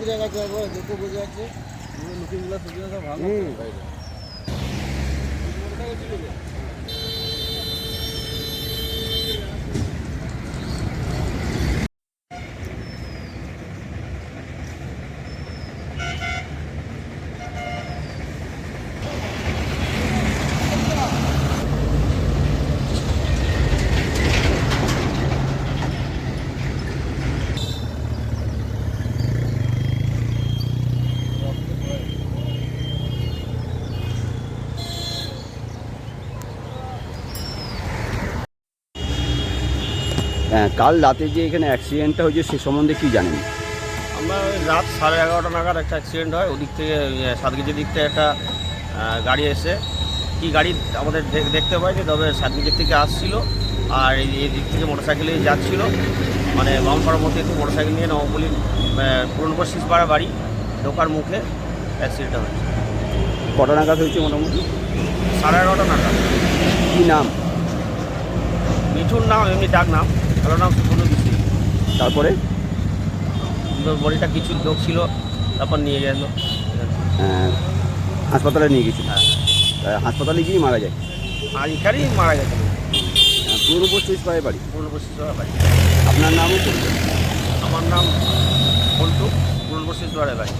বোঝা গেছে, একবার দেখে বোঝা যাচ্ছে লুকিংগুলো সব ভালো। কাল রাতে যে এখানে অ্যাক্সিডেন্টটা হয়েছে সে সম্বন্ধে কি জানেন? আমরা ওই রাত 11:30 নাগাদ একটা অ্যাক্সিডেন্ট হয়। ওদিক থেকে সাতগিজের দিক থেকে একটা গাড়ি এসে, কি গাড়ি আমাদের দেখতে পাইনি, তবে সাতগিজের থেকে আসছিল আর এই দিক থেকে মোটরসাইকেলে যাচ্ছিল, মানে বামপাড়ার মধ্যে একটু মোটরসাইকেল নিয়ে নবপল্লী পুরনপুর শিসপাড়া বাড়ি ঢোকার মুখে অ্যাক্সিডেন্টটা হয়েছে। কটা নাগাদ হয়েছে মোটামুটি? 11:30 নাগাদ। কী নাম? মিঠুন নাম, এমনি ডাক নাম, ভালো নাম সুপর্ণ বিশি। তারপরে বডিটা কিছু লোক ছিল, তারপর নিয়ে গেল হাসপাতালে নিয়ে গেছিল। হ্যাঁ, হাসপাতালে গিয়ে মারা যায়। আর এখানেই মারা গেছে। পুরনপুর শিসপাড়ায় বাড়ি। পুরনপুর শিসপাড়া বাড়ি। আপনার নামও পরিচয়? আমার নাম পল্টু, পুরনপুর শিসপাড়া বাড়ি।